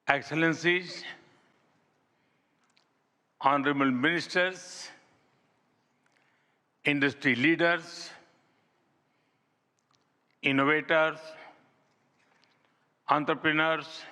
Excellencies, honorable ministers, industry leaders, innovators, entrepreneurs,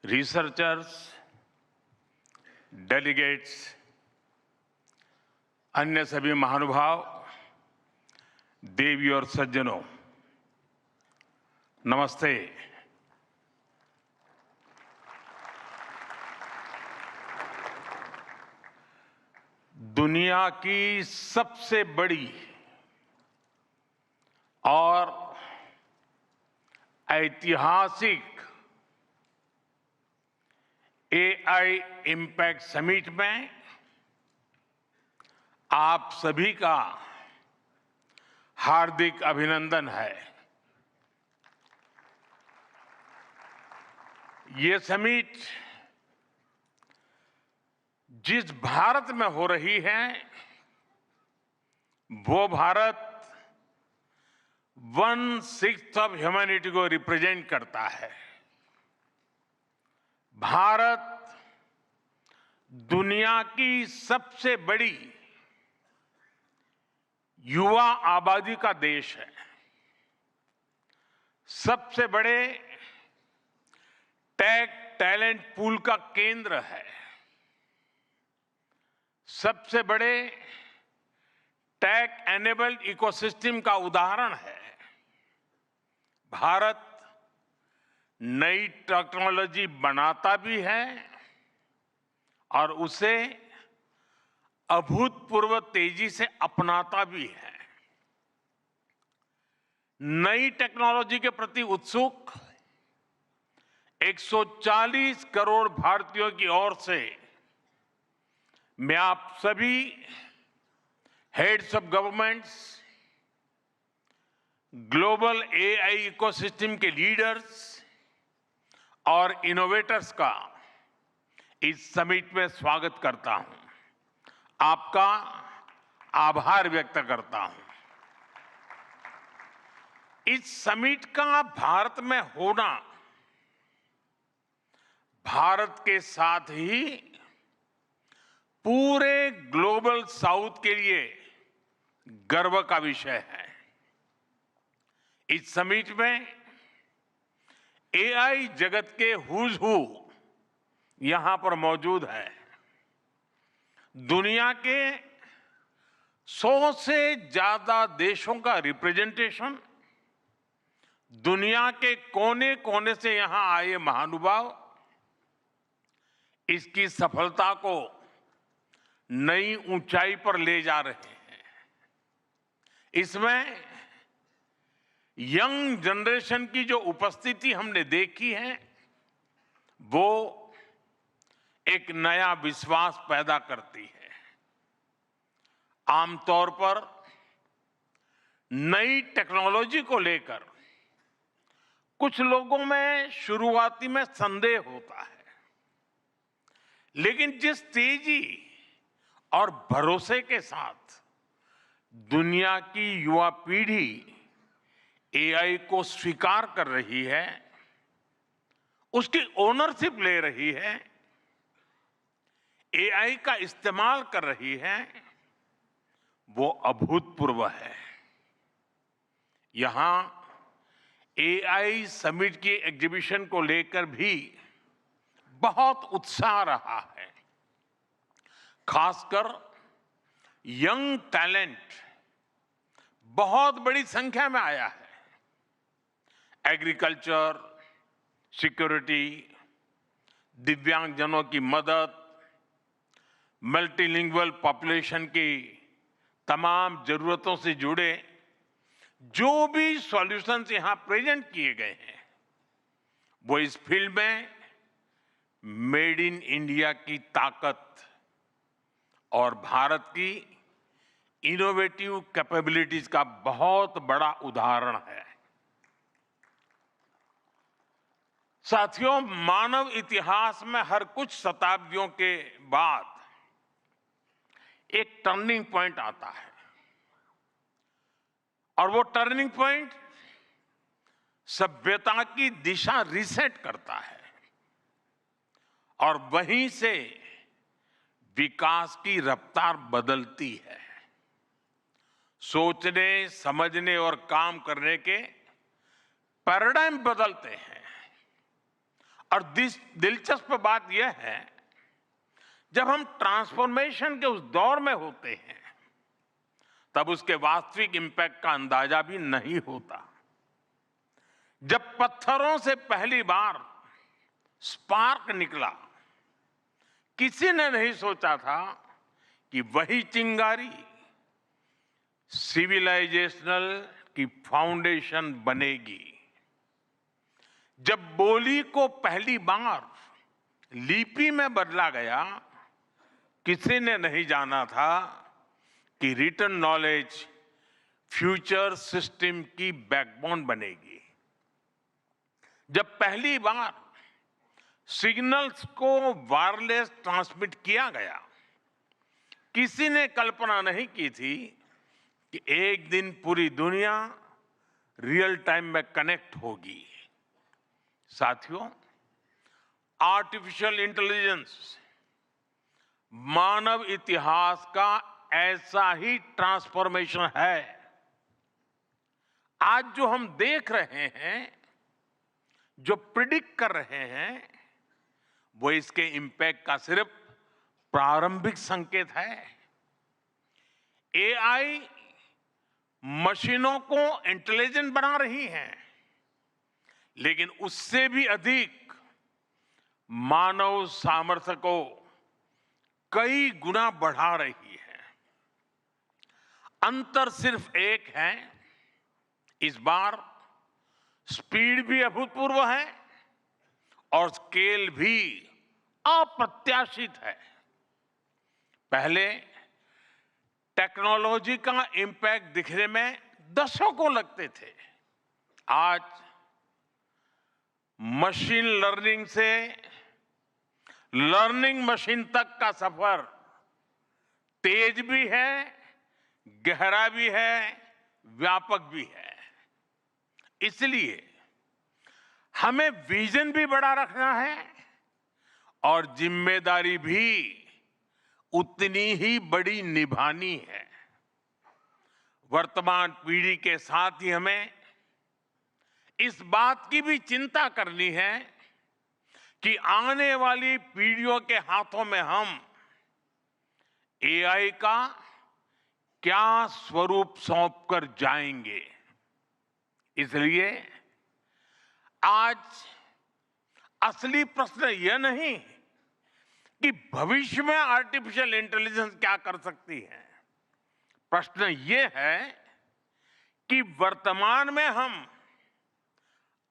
researchers, delegates, अन्य सभी महानुभाव, देवी और सज्जनों, नमस्ते। दुनिया की सबसे बड़ी और ऐतिहासिक एआई इम्पैक्ट समिट में आप सभी का हार्दिक अभिनंदन है। ये समिट जिस भारत में हो रही है वो भारत 1/6 ऑफ ह्यूमैनिटी को रिप्रेजेंट करता है। भारत दुनिया की सबसे बड़ी युवा आबादी का देश है, सबसे बड़े टेक टैलेंट पूल का केंद्र है, सबसे बड़े टेक एनेबल्ड इकोसिस्टम का उदाहरण है। भारत नई टेक्नोलॉजी बनाता भी है और उसे अभूतपूर्व तेजी से अपनाता भी है। नई टेक्नोलॉजी के प्रति उत्सुक 140 करोड़ भारतीयों की ओर से मैं आप सभी heads of governments, global AI ecosystem के लीडर्स और इनोवेटर्स का इस समिट में स्वागत करता हूं, आपका आभार व्यक्त करता हूं। इस समिट का भारत में होना भारत के साथ ही पूरे ग्लोबल साउथ के लिए गर्व का विषय है। इस समिट में एआई जगत के हुज हू यहां पर मौजूद है। दुनिया के 100 से ज्यादा देशों का रिप्रेजेंटेशन, दुनिया के कोने कोने से यहां आए महानुभाव इसकी सफलता को नई ऊंचाई पर ले जा रहे हैं। इसमें यंग जनरेशन की जो उपस्थिति हमने देखी है वो एक नया विश्वास पैदा करती है। आमतौर पर नई टेक्नोलॉजी को लेकर कुछ लोगों में शुरुआती में संदेह होता है, लेकिन जिस तेजी और भरोसे के साथ दुनिया की युवा पीढ़ी एआई को स्वीकार कर रही है, उसकी ओनरशिप ले रही है, एआई का इस्तेमाल कर रही है, वो अभूतपूर्व है। यहां एआई समिट की एग्जीबिशन को लेकर भी बहुत उत्साह रहा है। खासकर यंग टैलेंट बहुत बड़ी संख्या में आया है। एग्रीकल्चर, सिक्योरिटी, दिव्यांगजनों की मदद, मल्टीलिंगुअल पॉपुलेशन की तमाम जरूरतों से जुड़े जो भी सॉल्यूशंस यहां प्रेजेंट किए गए हैं वो इस फील्ड में मेड इन इंडिया की ताकत और भारत की इनोवेटिव कैपेबिलिटीज का बहुत बड़ा उदाहरण है। साथियों, मानव इतिहास में हर कुछ शताब्दियों के बाद एक टर्निंग पॉइंट आता है और वो टर्निंग पॉइंट सभ्यता की दिशा रीसेट करता है। और वहीं से विकास की रफ्तार बदलती है। सोचने, समझने और काम करने के पैराडाइम बदलते हैं। और दिलचस्प बात यह है, जब हम ट्रांसफॉर्मेशन के उस दौर में होते हैं तब उसके वास्तविक इंपैक्ट का अंदाजा भी नहीं होता। जब पत्थरों से पहली बार स्पार्क निकला, किसी ने नहीं सोचा था कि वही चिंगारी सिविलाइजेशनल की फाउंडेशन बनेगी। जब बोली को पहली बार लिपि में बदला गया, किसी ने नहीं जाना था कि रिटन नॉलेज फ्यूचर सिस्टम की बैकबोन बनेगी। जब पहली बार सिग्नल्स को वायरलेस ट्रांसमिट किया गया, किसी ने कल्पना नहीं की थी कि एक दिन पूरी दुनिया रियल टाइम में कनेक्ट होगी। साथियों, आर्टिफिशियल इंटेलिजेंस मानव इतिहास का ऐसा ही ट्रांसफॉर्मेशन है। आज जो हम देख रहे हैं, जो प्रिडिक्ट कर रहे हैं, वो इसके इंपैक्ट का सिर्फ प्रारंभिक संकेत है। एआई मशीनों को इंटेलिजेंट बना रही है, लेकिन उससे भी अधिक मानव सामर्थ्य को कई गुना बढ़ा रही है। अंतर सिर्फ एक है, इस बार स्पीड भी अभूतपूर्व है और स्केल भी अप्रत्याशित है। पहले टेक्नोलॉजी का इंपैक्ट दिखने में दशकों लगते थे। आज मशीन लर्निंग से लर्निंग मशीन तक का सफर तेज भी है, गहरा भी है, व्यापक भी है। इसलिए हमें विजन भी बड़ा रखना है और जिम्मेदारी भी उतनी ही बड़ी निभानी है। वर्तमान पीढ़ी के साथ ही हमें इस बात की भी चिंता करनी है कि आने वाली पीढ़ियों के हाथों में हम एआई का क्या स्वरूप सौंपकर जाएंगे। इसलिए आज असली प्रश्न यह नहीं कि भविष्य में आर्टिफिशियल इंटेलिजेंस क्या कर सकती है। प्रश्न यह है कि वर्तमान में हम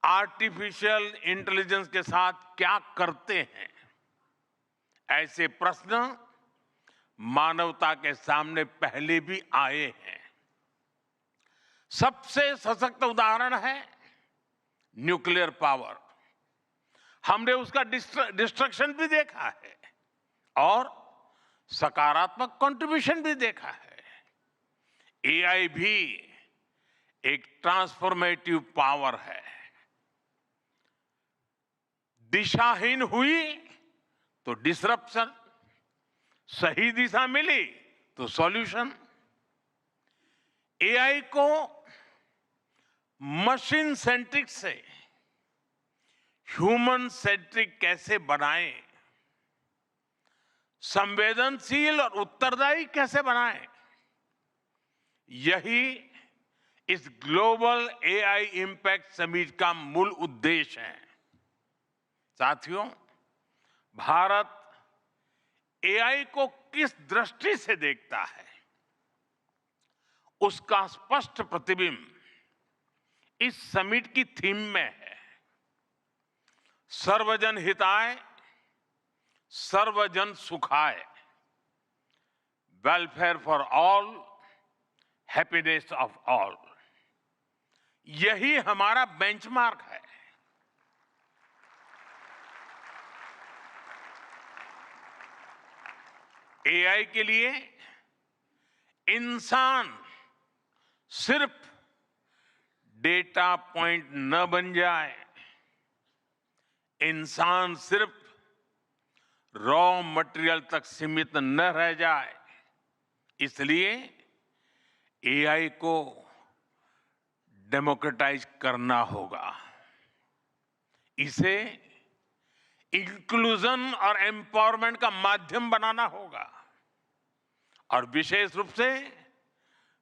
आर्टिफिशियल इंटेलिजेंस के साथ क्या करते हैं। ऐसे प्रश्न मानवता के सामने पहले भी आए हैं। सबसे सशक्त उदाहरण है न्यूक्लियर पावर। हमने उसका डिस्ट्रक्शन भी देखा है और सकारात्मक कंट्रीब्यूशन भी देखा है। एआई भी एक ट्रांसफॉर्मेटिव पावर है। दिशाहीन हुई तो डिसरप्शन, सही दिशा मिली तो सॉल्यूशन। एआई को मशीन सेंट्रिक से ह्यूमन सेंट्रिक कैसे बनाएं, संवेदनशील और उत्तरदायी कैसे बनाएं, यही इस ग्लोबल एआई इंपैक्ट समिट का मूल उद्देश्य है। साथियों, भारत एआई को किस दृष्टि से देखता है, उसका स्पष्ट प्रतिबिंब इस समिट की थीम में है। सर्वजन हिताय, सर्वजन सुखाय, welfare for all, happiness of all. यही हमारा बेंचमार्क है। एआई के लिए इंसान सिर्फ डेटा पॉइंट न बन जाए, इंसान सिर्फ रॉ मटेरियल तक सीमित न रह जाए, इसलिए एआई को डेमोक्रेटाइज करना होगा। इसे इंक्लूजन और एम्पावरमेंट का माध्यम बनाना होगा, और विशेष रूप से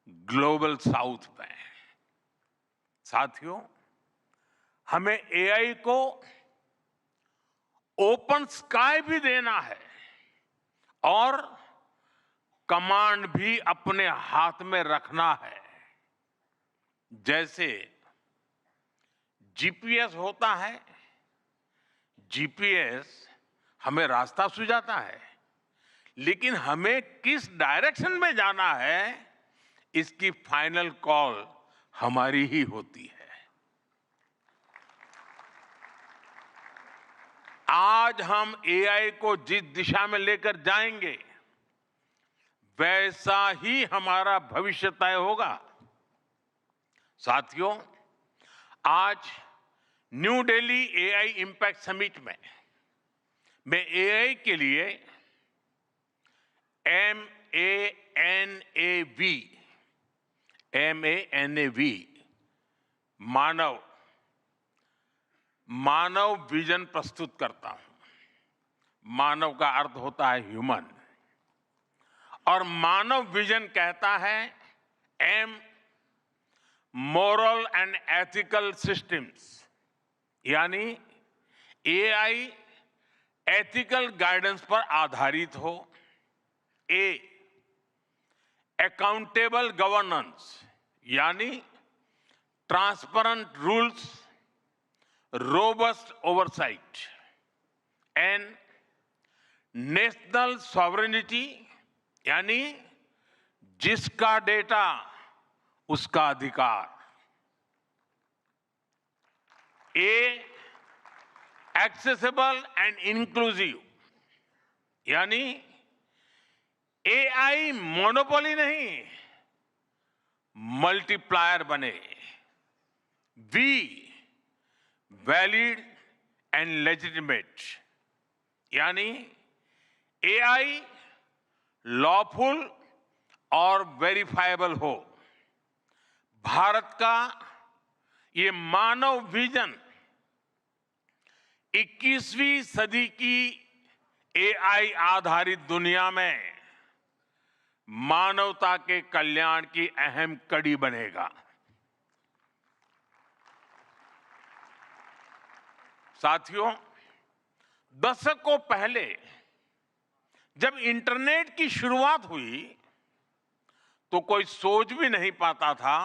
ग्लोबल साउथ में। साथियों, हमें एआई को ओपन स्काई भी देना है और कमांड भी अपने हाथ में रखना है। जैसे जीपीएस होता है, जीपीएस हमें रास्ता सुझाता है, लेकिन हमें किस डायरेक्शन में जाना है, इसकी फाइनल कॉल हमारी ही होती है। आज हम एआई को जिस दिशा में लेकर जाएंगे, वैसा ही हमारा भविष्य तय होगा। साथियों, आज new Delhi AI impact summit में मैं एआई के लिए MANAV मानव विजन प्रस्तुत करता हूं। मानव का अर्थ होता है ह्यूमन, और मानव विजन कहता है M, moral and ethical systems, यानी एआई एथिकल गाइडेंस पर आधारित हो। A, अकाउंटेबल गवर्नेंस, यानी transparent rules, robust oversight. N, national sovereignty, यानी जिसका डेटा उसका अधिकार। A, एक्सेसिबल एंड इंक्लूसिव, यानी एआई मोनोपोली नहीं, मल्टीप्लायर बने। V, वैलिड एंड लेजिटिमेट, यानी एआई लॉफुल और वेरीफाइबल हो। भारत का ये मानव विजन 21वीं सदी की एआई आधारित दुनिया में मानवता के कल्याण की अहम कड़ी बनेगा। साथियों, दशकों पहले जब इंटरनेट की शुरुआत हुई, तो कोई सोच भी नहीं पाता था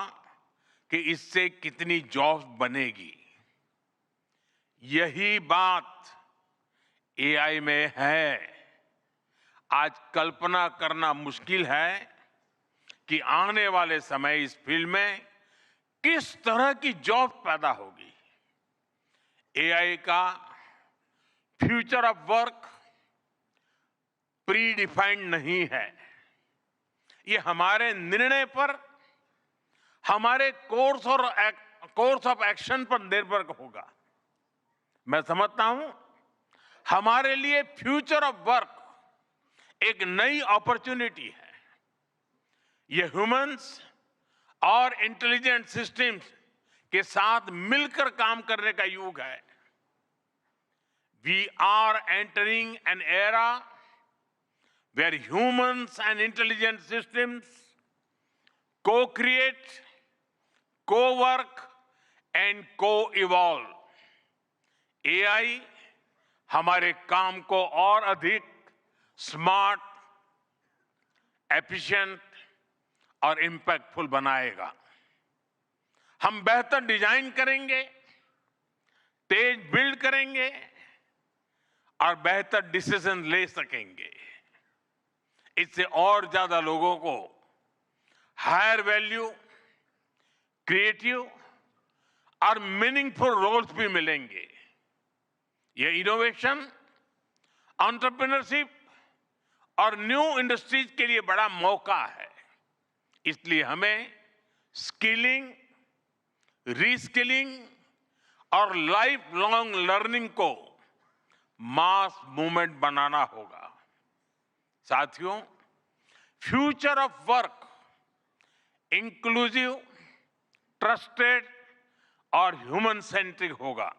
कि इससे कितनी जॉब्स बनेगी। यही बात एआई में है। आज कल्पना करना मुश्किल है कि आने वाले समय इस फील्ड में किस तरह की जॉब पैदा होगी। एआई का future of work pre defined नहीं है। ये हमारे निर्णय पर, हमारे कोर्स ऑफ एक्शन पर निर्भर होगा। मैं समझता हूं, हमारे लिए फ्यूचर ऑफ वर्क एक नई अपॉर्चुनिटी है। ये ह्यूमंस और इंटेलिजेंट सिस्टम्स के साथ मिलकर काम करने का युग है। We are entering an era where humans and intelligent systems co-create, co-work and co-evolve। AI हमारे काम को और अधिक स्मार्ट, एफिशिएंट और इंपैक्टफुल बनाएगा। हम बेहतर डिजाइन करेंगे, तेज बिल्ड करेंगे और बेहतर डिसीजन ले सकेंगे। इससे और ज्यादा लोगों को हायर वैल्यू, क्रिएटिव और मीनिंगफुल रोल्स भी मिलेंगे। ये इनोवेशन, एंटरप्रेन्योरशिप और न्यू इंडस्ट्रीज के लिए बड़ा मौका है। इसलिए हमें स्किलिंग, रीस्किलिंग और लाइफ लॉन्ग लर्निंग को मास मूवमेंट बनाना होगा। साथियों, future of work inclusive, trusted और ह्यूमन सेंट्रिक होगा।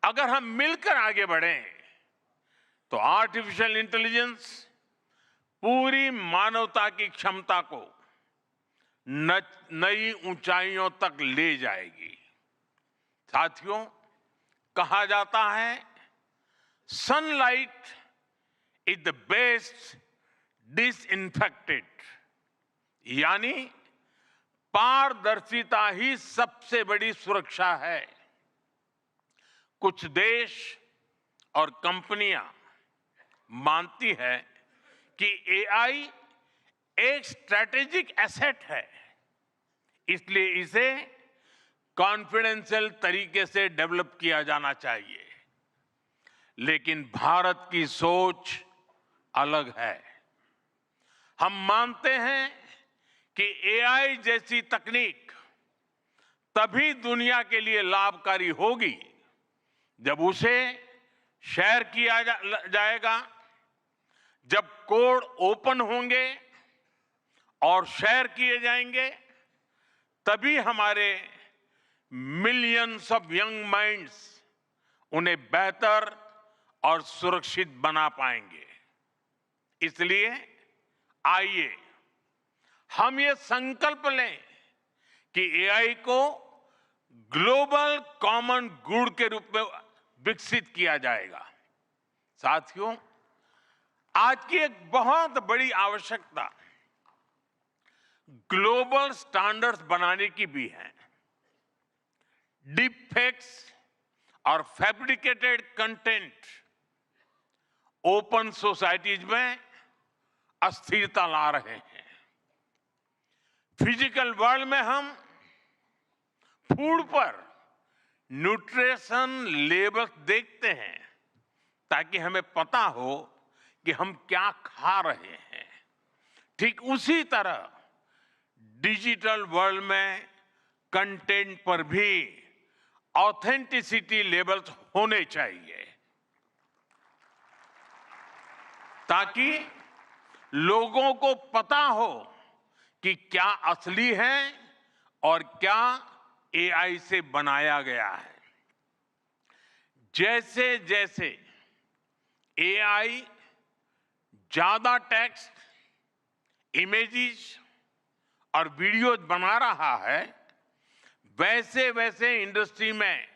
अगर हम मिलकर आगे बढ़ें तो आर्टिफिशियल इंटेलिजेंस पूरी मानवता की क्षमता को नई ऊंचाइयों तक ले जाएगी। साथियों, कहा जाता है sunlight is the best disinfectant, यानी पारदर्शिता ही सबसे बड़ी सुरक्षा है। कुछ देश और कंपनियां मानती है कि एआई एक स्ट्रैटेजिक एसेट है, इसलिए इसे कॉन्फिडेंशियल तरीके से डेवलप किया जाना चाहिए। लेकिन भारत की सोच अलग है। हम मानते हैं कि एआई जैसी तकनीक तभी दुनिया के लिए लाभकारी होगी जब उसे शेयर किया जाएगा, जब कोड ओपन होंगे और शेयर किए जाएंगे, तभी हमारे मिलियंस ऑफ यंग माइंड्स उन्हें बेहतर और सुरक्षित बना पाएंगे। इसलिए आइए हम ये संकल्प लें कि एआई को ग्लोबल कॉमन गुड के रूप में विकसित किया जाएगा। साथियों, आज की एक बहुत बड़ी आवश्यकता ग्लोबल स्टैंडर्ड्स बनाने की भी है। डीप फेक्स और फैब्रिकेटेड कंटेंट ओपन सोसाइटीज में अस्थिरता ला रहे हैं। फिजिकल वर्ल्ड में हम फूड पर न्यूट्रिशन लेबल्स देखते हैं ताकि हमें पता हो कि हम क्या खा रहे हैं। ठीक उसी तरह डिजिटल वर्ल्ड में कंटेंट पर भी ऑथेंटिसिटी लेबल्स होने चाहिए ताकि लोगों को पता हो कि क्या असली है और क्या एआई से बनाया गया है। जैसे जैसे एआई ज्यादा टेक्स्ट, इमेजेस और वीडियोज बना रहा है, वैसे वैसे इंडस्ट्री में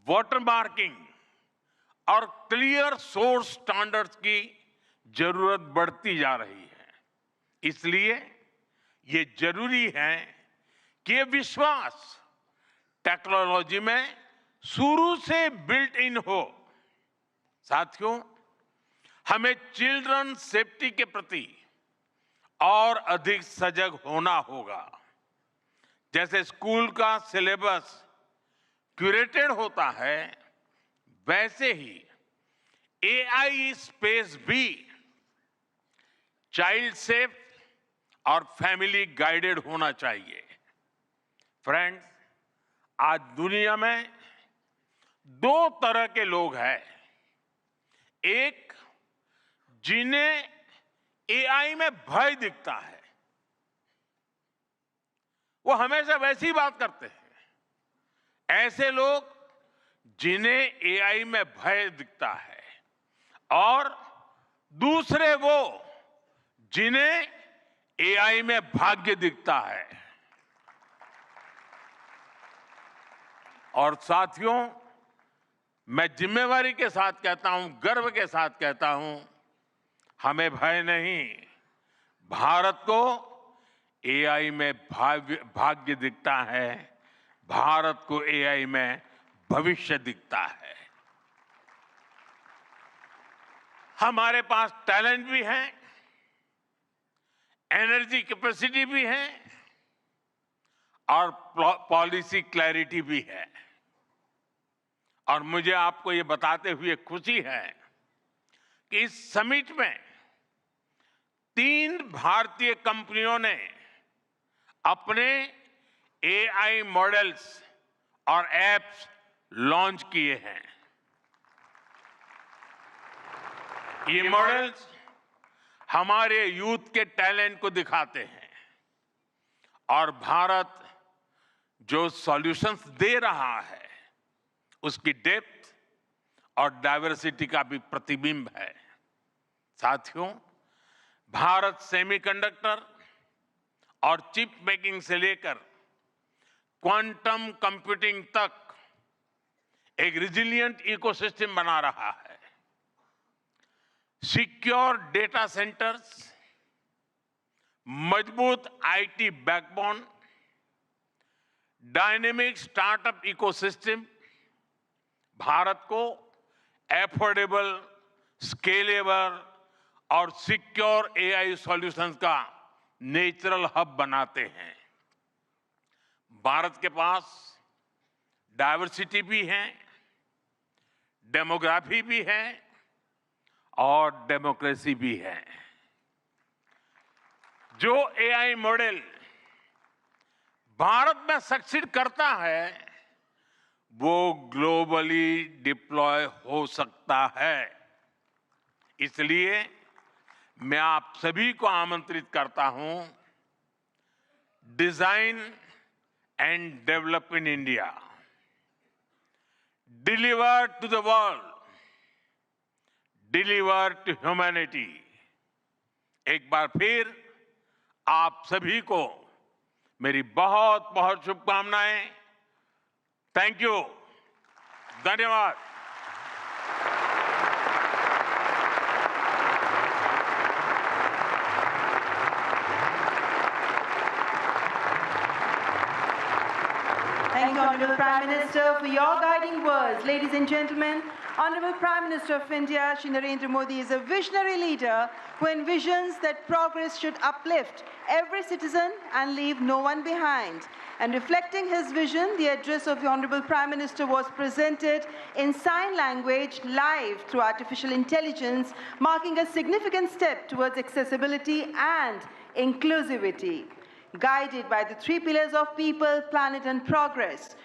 वाटरमार्किंग और क्लियर सोर्स स्टैंडर्ड्स की जरूरत बढ़ती जा रही है। इसलिए ये जरूरी है कि ये विश्वास टेक्नोलॉजी में शुरू से बिल्ट इन हो। साथियों, हमें चिल्ड्रन सेफ्टी के प्रति और अधिक सजग होना होगा। जैसे स्कूल का सिलेबस क्यूरेटेड होता है, वैसे ही एआई स्पेस भी चाइल्ड सेफ और फैमिली गाइडेड होना चाहिए। फ्रेंड्स, आज दुनिया में दो तरह के लोग हैं। एक, जिन्हें एआई में भय दिखता है, वो हमेशा वैसी बात करते हैं। ऐसे लोग जिन्हें एआई में भय दिखता है, और दूसरे वो जिन्हें एआई में भाग्य दिखता है। और साथियों, मैं जिम्मेवारी के साथ कहता हूं, गर्व के साथ कहता हूं, हमें भय नहीं, भारत को एआई में भाग्य दिखता है, भारत को एआई में भविष्य दिखता है। हमारे पास टैलेंट भी है, एनर्जी कैपेसिटी भी है और पॉलिसी क्लैरिटी भी है। और मुझे आपको ये बताते हुए खुशी है कि इस समिट में 3 भारतीय कंपनियों ने अपने एआई मॉडल्स और एप्स लॉन्च किए हैं। ये मॉडल्स हमारे यूथ के टैलेंट को दिखाते हैं और भारत जो सॉल्यूशंस दे रहा है उसकी डेप्थ और डाइवर्सिटी का भी प्रतिबिंब है। साथियों, भारत सेमीकंडक्टर और चिप मेकिंग से लेकर क्वांटम कंप्यूटिंग तक एक रिजिलिएंट इकोसिस्टम बना रहा है। सिक्योर डेटा सेंटर्स, मजबूत IT backbone, dynamic startup ecosystem Bharat को एफोर्डेबल, स्केलेबल और सिक्योर एआई सॉल्यूशंस का नेचुरल हब बनाते हैं। भारत के पास डाइवर्सिटी भी है, डेमोग्राफी भी है और डेमोक्रेसी भी है। जो एआई मॉडल भारत में सक्सीड करता है वो ग्लोबली डिप्लॉय हो सकता है। इसलिए मैं आप सभी को आमंत्रित करता हूं, design and develop in India, deliver to the world, deliver to humanity. एक बार फिर आप सभी को मेरी बहुत बहुत शुभकामनाएं। थैंक यू, धन्यवाद। Thank you, Honorable Prime Minister, for your guiding words. Ladies and gentlemen, Honorable Prime Minister of India, Shri Narendra Modi, is a visionary leader who envisions that progress should uplift every citizen and leave no one behind. And reflecting his vision, the address of the Honorable Prime Minister was presented in sign language live through artificial intelligence, marking a significant step towards accessibility and inclusivity. Guided by the three pillars of people, planet and progress,